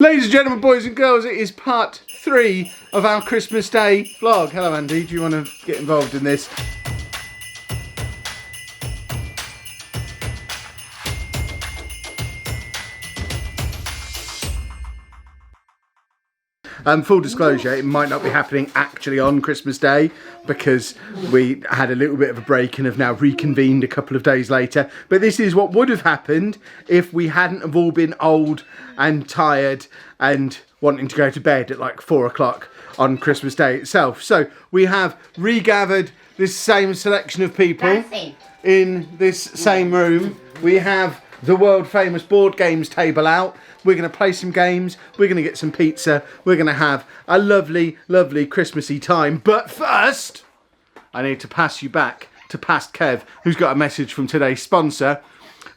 Ladies and gentlemen, boys and girls, it is part 3 of our Christmas Day vlog. Hello Andy, do you want to get involved in this? Full disclosure, it might not be happening actually on Christmas Day because we had a little bit of a break and have now reconvened a couple of days later. But this is what would have happened if we hadn't have all been old and tired and wanting to go to bed at like 4 o'clock on Christmas Day itself. So we have regathered this same selection of people in this same room. We have the world famous board games table out. We're going to play some games, we're going to get some pizza, we're going to have a lovely, lovely Christmassy time. But first, I need to pass you back to Past Kev, who's got a message from today's sponsor,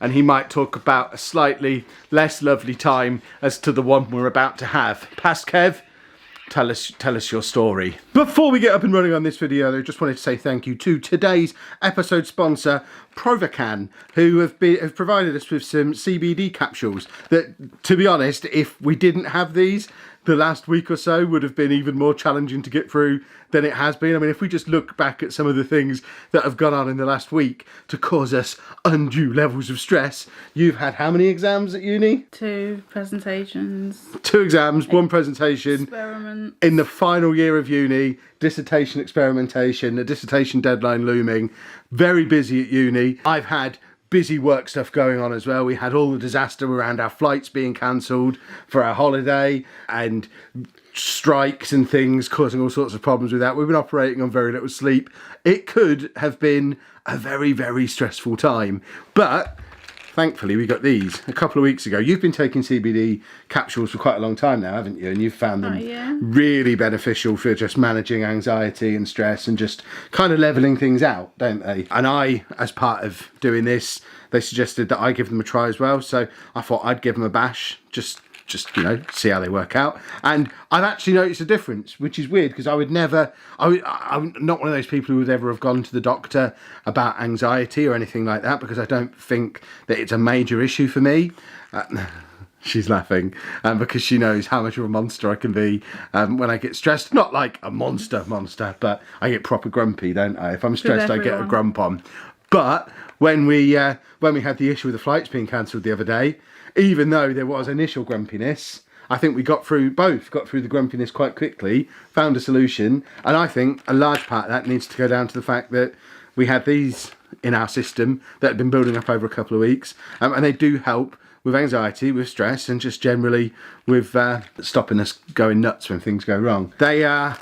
and he might talk about a slightly less lovely time as to the one we're about to have. Past Kev, tell us your story. Before we get up and running on this video, I just wanted to say thank you to today's episode sponsor, Provocan, who have provided us with some CBD capsules that, to be honest, if we didn't have these, the last week or so would have been even more challenging to get through than it has been. I mean, if we just look back at some of the things that have gone on in the last week to cause us undue levels of stress. You've had how many exams at uni? 2 presentations. 2 exams, 1 presentation. Experiment. In the final year of uni, dissertation experimentation, a dissertation deadline looming. Very busy at uni. I've had busy work stuff going on as well. We had all the disaster around our flights being cancelled for our holiday and strikes and things causing all sorts of problems with that. We've been operating on very little sleep. It could have been a very, very stressful time, but thankfully we got these a couple of weeks ago. You've been taking CBD capsules for quite a long time now, haven't you? And you've found them really beneficial for just managing anxiety and stress and just kind of levelling things out, don't they? And I, as part of doing this, they suggested that I give them a try as well. So I thought I'd give them a bash, just you know, see how they work out. And I've actually noticed a difference, which is weird because I'm not one of those people who would ever have gone to the doctor about anxiety or anything like that, because I don't think that it's a major issue for me. She's laughing because she knows how much of a monster I can be when I get stressed. Not like a monster, but I get proper grumpy, don't I? If I'm stressed, I get a grump on. But when we had the issue with the flights being cancelled the other day, even though there was initial grumpiness, I think we got through the grumpiness quite quickly, found a solution, and I think a large part of that needs to go down to the fact that we had these in our system that had been building up over a couple of weeks, and they do help with anxiety, with stress, and just generally with stopping us going nuts when things go wrong. They are...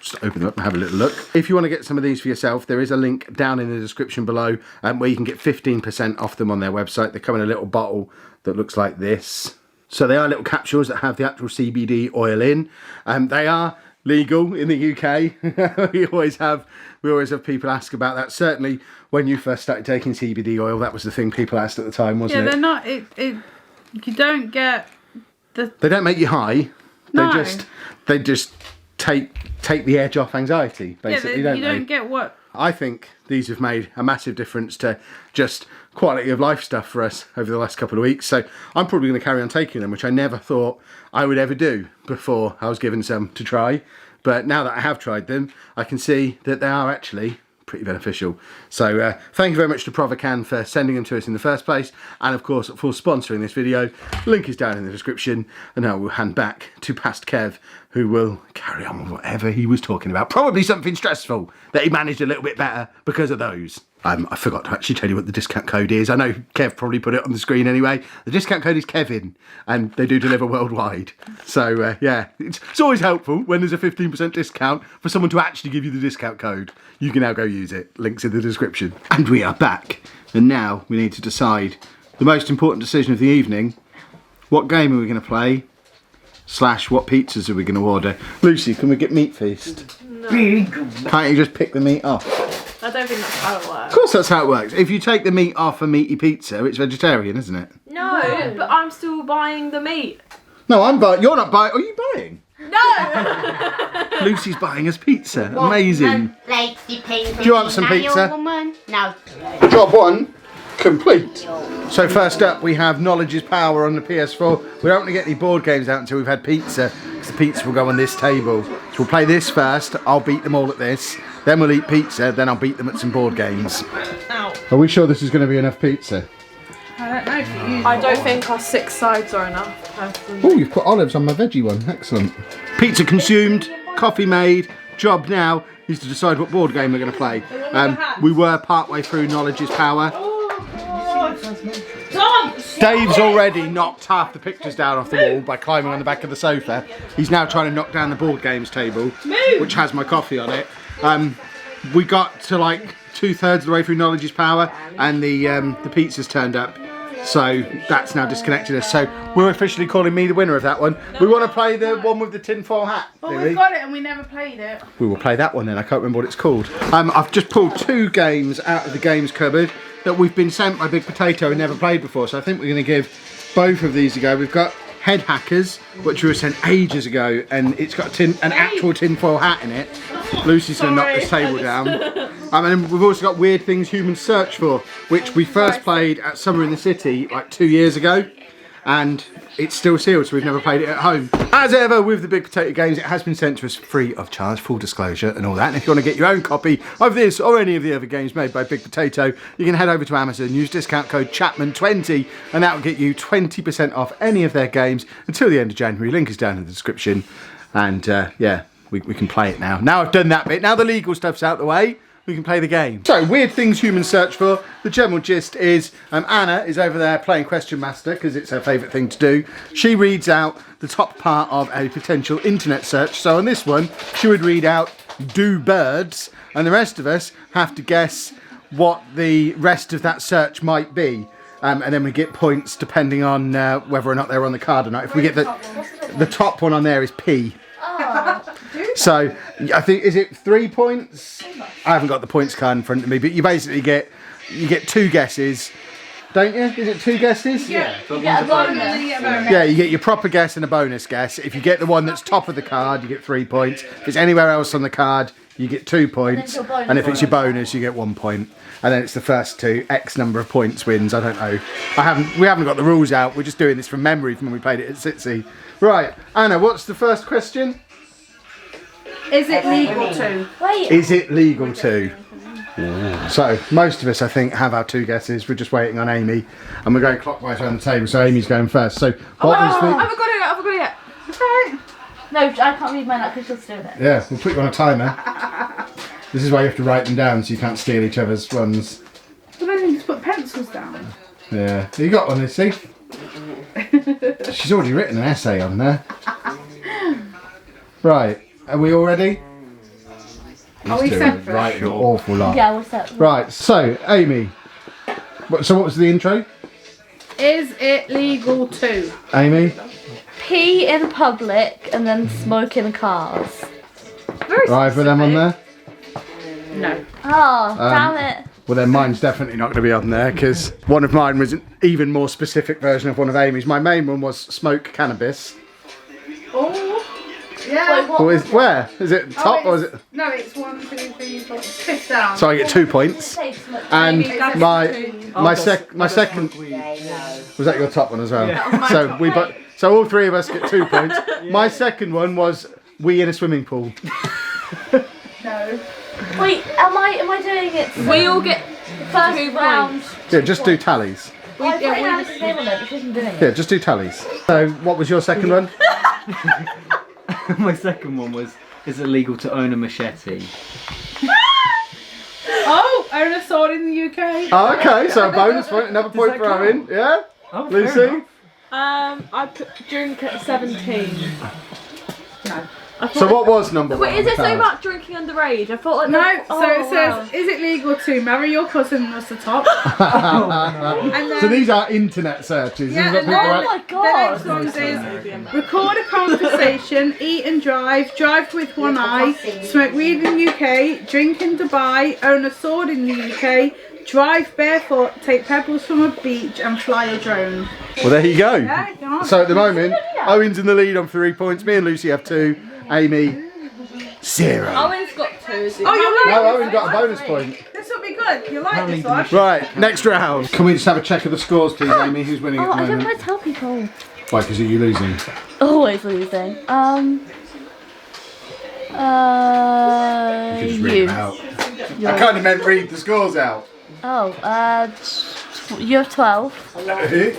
Just open them up and have a little look. If you want to get some of these for yourself, there is a link down in the description below where you can get 15% off them on their website. They come in a little bottle that looks like this. So they are little capsules that have the actual CBD oil in. They are legal in the UK. we always have people ask about that. Certainly when you first started taking CBD oil, that was the thing people asked at the time, wasn't it? Yeah, they're not. You don't get the. They don't make you high. No. They just take the edge off anxiety, basically, you don't get what... I think these have made a massive difference to just quality of life stuff for us over the last couple of weeks. So I'm probably going to carry on taking them, which I never thought I would ever do before I was given some to try. But now that I have tried them, I can see that they are actually pretty beneficial. So thank you very much to Provocan for sending them to us in the first place, and of course for sponsoring this video. Link is down in the description, and now we'll hand back to Past Kev, who will carry on with whatever he was talking about. Probably something stressful that he managed a little bit better because of those. I forgot to actually tell you what the discount code is. I know Kev probably put it on the screen anyway. The discount code is Kevin, and they do deliver worldwide. So yeah, it's always helpful when there's a 15% discount for someone to actually give you the discount code. You can now go use it. Links in the description. And we are back. And now we need to decide the most important decision of the evening. What game are we going to play? / what pizzas are we going to order? Lucy, can we get Meat Feast? No. Can't you just pick the meat off? I don't think that's how it works. Of course that's how it works. If you take the meat off a meaty pizza, it's vegetarian, isn't it? No, but I'm still buying the meat. No, I'm buying. You're not buying. Are you buying? No! Lucy's buying us pizza. Amazing. Do you want some pizza? No. Drop one. complete. So first up we have Knowledge is Power on the PS4. We don't want to get any board games out until we've had pizza, because the pizza will go on this table. So we'll play this first, I'll beat them all at this, then we'll eat pizza, then I'll beat them at some board games. Ow. Are we sure this is going to be enough pizza? I don't know if you use I don't think our 6 sides are enough. Personally. Oh, you've put olives on my veggie one, excellent. Pizza consumed, coffee made, job now is to decide what board game we're going to play. We were part way through Knowledge is Power. Dave's already knocked half the pictures down off the wall by climbing on the back of the sofa. He's now trying to knock down the board games table, which has my coffee on it. We got to like 2/3 of the way through Knowledge is Power, and the pizza's turned up. So that's now disconnected us. So we're officially calling me the winner of that one. We want to play the one with the tinfoil hat. Well, we've got it and we never played it. We will play that one then. I can't remember what it's called. I've just pulled 2 games out of the games cupboard that we've been sent by Big Potato and never played before. So I think we're going to give both of these a go. We've got Head Hackers, which we were sent ages ago, and it's got an actual tinfoil hat in it. Lucy's going to knock this table down. And we've also got Weird Things Humans Search For, which we first played at Summer in the City like 2 years ago, and it's still sealed, so we've never played it at home. As ever with the Big Potato games, it has been sent to us free of charge, full disclosure and all that. And if you want to get your own copy of this or any of the other games made by Big Potato, you can head over to Amazon, use discount code Chapman20, and that will get you 20% off any of their games until the end of January. Link is down in the description. And yeah, we can play it now. Now I've done that bit, now the legal stuff's out the way, we can play the game. So, Weird Things Humans Search For. The general gist is Anna is over there playing Question Master because it's her favourite thing to do. She reads out the top part of a potential internet search. So on this one, she would read out "do birds," and the rest of us have to guess what the rest of that search might be. And then we get points depending on whether or not they're on the card or not. If we get the top one on there is P. So I think, is it 3 points? I haven't got the points card in front of me, but you basically get 2 guesses, don't you? Is it 2 guesses? Yeah. You get a bonus. Yeah, you get your proper guess and a bonus guess. If you get the one that's top of the card, you get 3 points. If it's anywhere else on the card, you get 2 points. And if it's your bonus, you get 1 point. And then it's the first to X number of points wins. I don't know. We haven't got the rules out. We're just doing this from memory from when we played it at Sitsi. Right, Anna, what's the first question? Is it legal to? Wait. Is it legal to? Yeah. So, most of us, I think, have our 2 guesses. We're just waiting on Amy. And we're going clockwise around the table, so Amy's going first. So, what was the... I haven't got it yet. Okay. No, I can't read mine out because she'll steal it. Yeah, we'll put you on a timer. This is why you have to write them down so you can't steal each other's ones. Well, then you just put pencils down. Yeah. You got one, Lucy? She's already written an essay on there. Right. Are we all ready? Are we separate? Right, an awful lot. Yeah, we're set. Right, so, Amy. So what was the intro? Is it legal to? Amy? Pee in public and then smoke in cars. Very Right, put them on there? No. Oh, damn it. Well, then mine's definitely not going to be on there because one of mine was an even more specific version of one of Amy's. My main one was smoke cannabis. Oh. Yeah. Wait, what? Or where? Is it top or is it? No, it's 1, 2, 3, 4, 5 down. So I get 2 points. And my second was that your top one as well? Yeah. So all 3 of us get 2 points. My second one was we in a swimming pool. No. Wait, am I doing it? We all get First 2 round. points. Yeah, just do tallies. I put Alice's name on it, but she isn't doing it. Yeah, just do tallies. So what was your second one? My second one was, is it legal to own a machete? Oh, own a sword in the UK. Oh, okay, so a bonus point, another point for Owen. Yeah? Oh, fair Lucy? enough. I put drink at 17. No. So what was number 1? Wait, is it so much drinking underage? I thought like No, that- so it says, wow. is it legal to marry your cousin was the top? And then, So these are internet searches. yeah, These are and people Oh that- my the next god. one is record a conversation, eat and drive with one eye, smoke weed in the UK, drink in Dubai, own a sword in the UK, drive barefoot, take pebbles from a beach and fly a drone. Well, there you go. Yeah, go on. So at the moment, Owen's in the lead on 3 points. Me and Lucy have 2. Amy, 0. Owen's got 2. Is it? Oh, you're No, right. Owen got a bonus point. This will be good good. You like this one? Right, next round. Can we just have a check of the scores, please, Amy? Who's winning at the I don't moment? want to tell people. Why, because are you losing? Always losing. You can just read You. them out. I kind of meant read the scores out. Oh, you have 12. Who?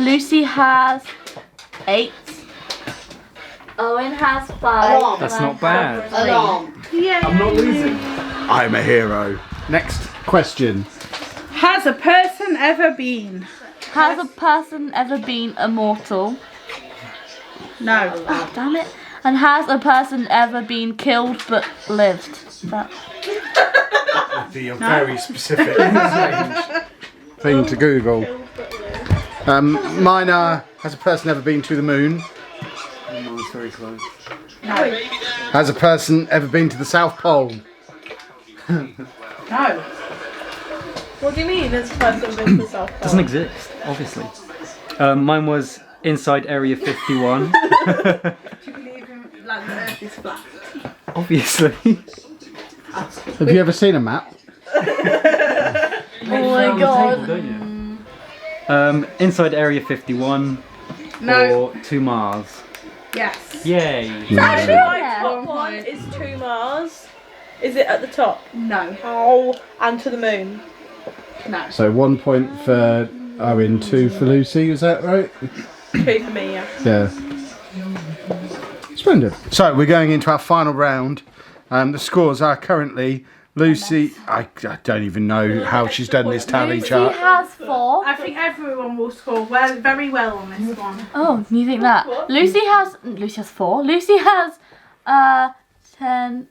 Lucy has 8. Owen has 5. That's not bad. Yeah. I'm not losing. I'm a hero. Next question. Has a person ever been? Has a person ever been immortal? No. Oh, damn it. And has a person ever been killed but lived? That. Be a very specific thing to Google. Mine are, has a person ever been to the moon? Mine's very close. Has a person ever been to the South Pole? No. What do you mean? It's person been to South Pole? Doesn't exist, obviously. Mine was inside Area 51. Do you believe in like the Earth is flat? Obviously. Have you ever seen a map? Oh my god. Inside Area 51 No. or to Mars. Yes. Yay. My Yeah. top one is to Mars. Is it at the top? No. Oh, and to the moon. No. So 1 point for Owen, 2 for Lucy, is that right? 2 for me, yeah. Yeah. Splendid. So we're going into our final round. The scores are currently Lucy. I don't even know how she's done this tally Lucy chart. has 4. I think everyone will score very well on this one. Oh, you think that? Lucy has 4. Lucy has 10,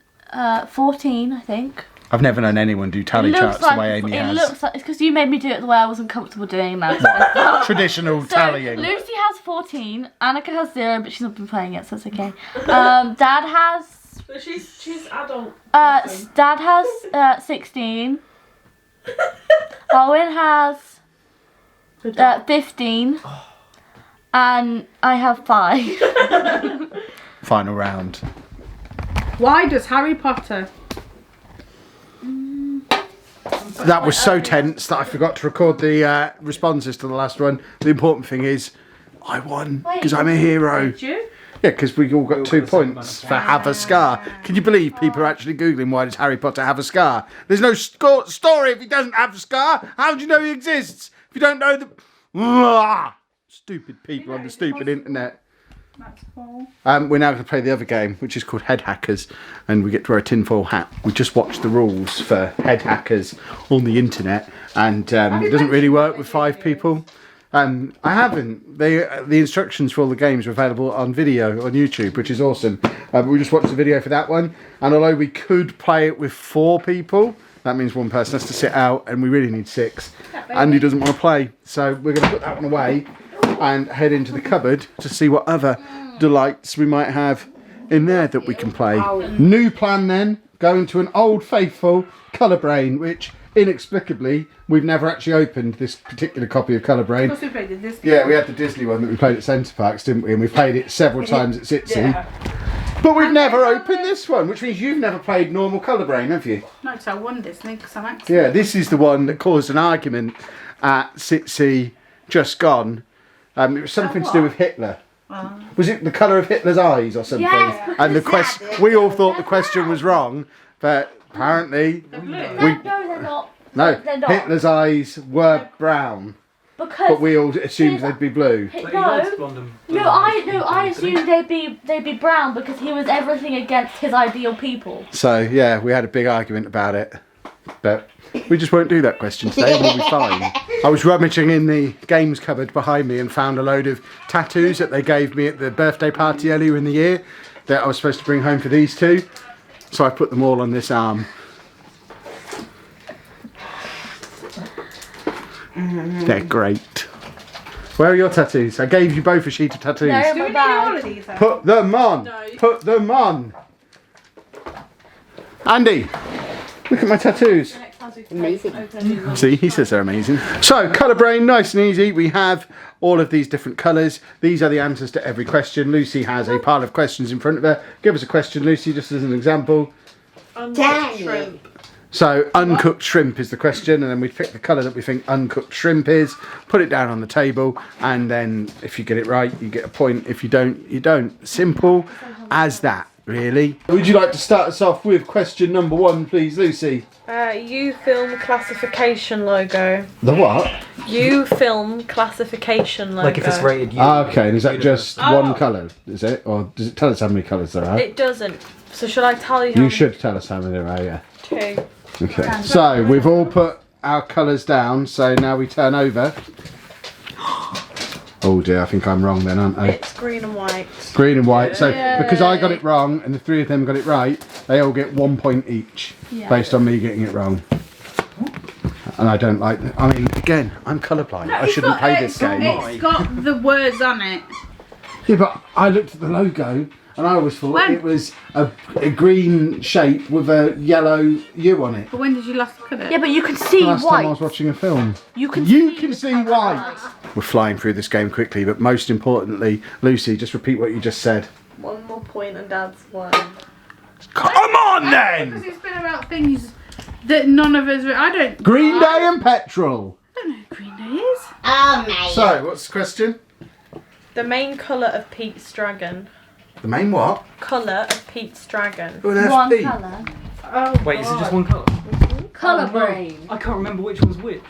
14, I think. I've never known anyone do tally charts the way Amy it has. looks like it's because you made me do it the way I wasn't comfortable doing that. Traditional So tallying. Lucy has 14. Annika has 0, but she's not been playing it, so it's okay. Dad has. But she's adult. Dad has 16. Owen has 15. And I have 5. Final round. Why does Harry Potter? That was so tense that I forgot to record the responses to the last one. The important thing is, I won because I'm a hero. Did you? Yeah, because we all got 2 points for have a scar. Can you believe people are actually Googling why does Harry Potter have a scar? There's no story if he doesn't have a scar. How do you know he exists? If you don't know the... Stupid people on the stupid internet. That's cool. We're now going to play the other game, which is called Head Hackers, and we get to wear a tinfoil hat. We just watched the rules for Head Hackers on the internet, and it doesn't really work with 5 people. I haven't. The instructions for all the games are available on video on YouTube, which is awesome. We just watched the video for that one, and although we could play it with 4 people, that means one person has to sit out, and we really need 6. Andy doesn't want to play, so we're going to put that one away and head into the cupboard to see what other delights we might have in there that we can play. New plan then, going to an old faithful Colour Brain, which inexplicably we've never actually opened this particular copy of Colour Brain. Of course we played the Disney. Yeah, we had the Disney one that we played at Centre Parks, didn't we? And we played it several times at Sitsi. But we've never opened this one, which means you've never played normal Colour Brain, have you? No, so I won Disney because I'm actually... Yeah, this is the one that caused an argument at Sitsi just gone. It was something to do with Hitler. Was it the colour of Hitler's eyes or something? Yes, And the question, we all thought the question was wrong, but apparently No, they're not. no, They're not. Hitler's eyes were brown, Because but we all assumed they'd be blue. I assumed they'd be brown because he was everything against his ideal people. So yeah, we had a big argument about it, but we just won't do that question today. And we'll be fine. I was rummaging in the games cupboard behind me and found a load of tattoos that they gave me at the birthday party earlier in the year that I was supposed to bring home for these 2. So I put them all on this arm. They're great. Where are your tattoos? I gave you both a sheet of tattoos. No, Do we my need all bag. of these then? Put them on. No. Put them on. Andy, look at my tattoos. Amazing. See, he says they're amazing. So, Colour Brain, nice and easy. We have all of these different colours. These are the answers to every question. Lucy has a pile of questions in front of her. Give us a question, Lucy, just as an example. Shrimp. So uncooked shrimp is the question, and then we pick the colour that we think uncooked shrimp is, put it down on the table, and then if you get it right, you get a point. If you don't, you don't. Simple as that, really. Would you like to start us off with question number 1, please, Lucy? You film classification logo. The what? You film classification logo. Like if it's rated U. Okay, and is that just one colour, is it? Or does it tell us how many colours there are? It doesn't. So should I tell you? How You should tell us how many there are, yeah. 2. Okay, so we've all put our colours down, so now we turn over. Oh dear, I think I'm wrong then, aren't I? It's green and white. Green and white, so because I got it wrong and the 3 of them got it right, they all get 1 point each, based on me getting it wrong. And I don't like that. I mean, again, I'm colourblind. I shouldn't play this game. It's got the words on it. Yeah, but I looked at the logo and I always thought it was a green shape with a yellow U on it. But when did you last look at it? Yeah, but you can see Last time I white. was watching a film. You can see white. We're flying through this game quickly, but most importantly, Lucy, just repeat what you just said. 1 more point and Dad's 1. Come on then! Because it's been about things that none of us. I don't. Green Day and petrol. I don't know who Green Day is. Oh, mate. So, what's the question? The main colour of Pete's dragon. The main what? Colour of Pete's dragon. Who on earth's one Pete? colour. Oh. Wait, is it just one colour? Colour brain. I can't remember which one's which.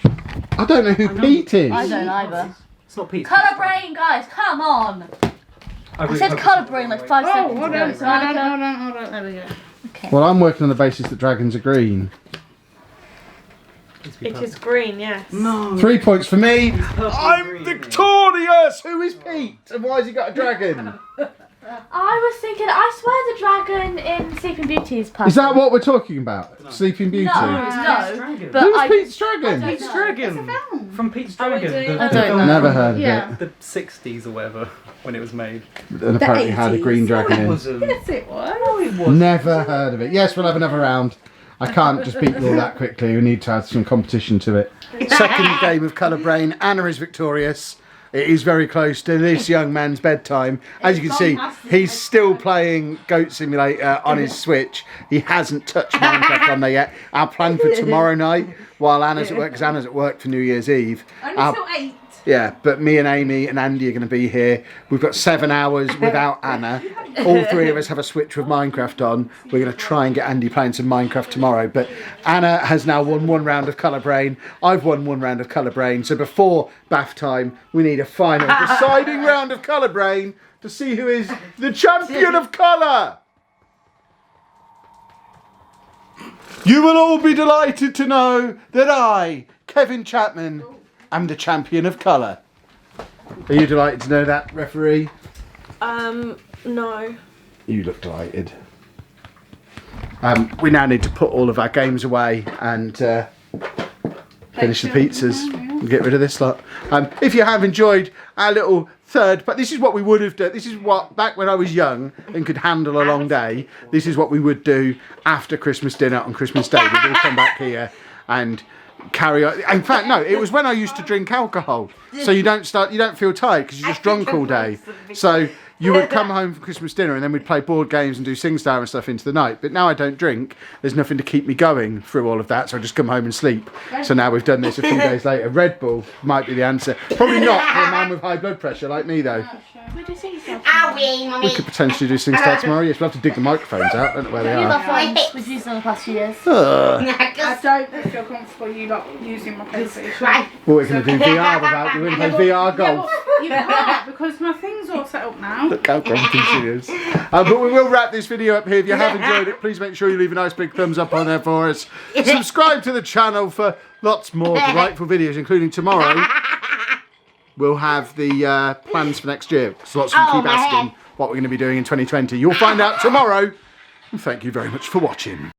I don't know who Pete is. I don't either. It's not Pete. Colour brain, guys, come on. I said colour brain like 5 Oh, seconds hold ago. on, So hold on. There we go. Well, I'm working on the basis that dragons are green. It is green, yes. No. 3 points for me. I'm green. victorious! Who is Pete? And why has he got a dragon? I was thinking, I swear the dragon in Sleeping Beauty is purple. Is that what we're talking about? Sleeping Beauty? No, Dragon. but Who's I Pete's dragon? I Pete's don't know. Dragon. From Pete's Oh, we Dragon. do. The- I don't know. Never heard of Yeah. it. The 60s or whatever, when it was made. And apparently had a green dragon in. wasn't. Yes, it was. No, it wasn't. Never heard of it. Yes, we'll have another round. I can't just beat you all that quickly. We need to add some competition to it. Second game of Colour Brain. Anna is victorious. It is very close to this young man's bedtime. As you can see, he's still playing Goat Simulator on his Switch. He hasn't touched Minecraft on there yet. Our plan for tomorrow night, while Anna's at work, because Anna's at work for New Year's Eve. Only till 8. Yeah, but me and Amy and Andy are going to be here. We've got 7 hours without Anna. All 3 of us have a Switch with Minecraft on. We're going to try and get Andy playing some Minecraft tomorrow. But Anna has now won 1 round of Colour Brain. I've won 1 round of Colour Brain. So before bath time, we need a final deciding round of Colour Brain to see who is the champion of colour. You will all be delighted to know that I, Kevin Chapman, am the champion of colour. Are you delighted to know that, referee? No. You look delighted. We now need to put all of our games away and finish the pizzas and get rid of this lot. If you have enjoyed our little third, but this is what we would have done. This is what, back when I was young and could handle a long day, this is what we would do after Christmas dinner on Christmas Day. We'd all come back here and carry on. In fact, no, it was when I used to drink alcohol. So you don't feel tired because you're just drunk all day. So you would come home for Christmas dinner and then we'd play board games and do SingStar and stuff into the night. But now I don't drink. There's nothing to keep me going through all of that. So I just come home and sleep. So now we've done this a few days later. Red Bull might be the answer. Probably not for a man with high blood pressure like me though. Owie, mummy. We could potentially do SingStar tomorrow. Yes, we'll have to dig the microphones out. I don't know where they Use our are. phones. We've used them in the past few years. I don't feel comfortable you not using my PlayStation. Right. What we're going to do VR without you. We're going to play VR golf. You can't because my thing's all set up now. Look how grumpy she is. But we will wrap this video up here. If you have enjoyed it, please make sure you leave a nice big thumbs up on there for us. Subscribe to the channel for lots more delightful videos, including tomorrow. We'll have the plans for next year. So lots of you keep asking what we're going to be doing in 2020. You'll find out tomorrow. And thank you very much for watching.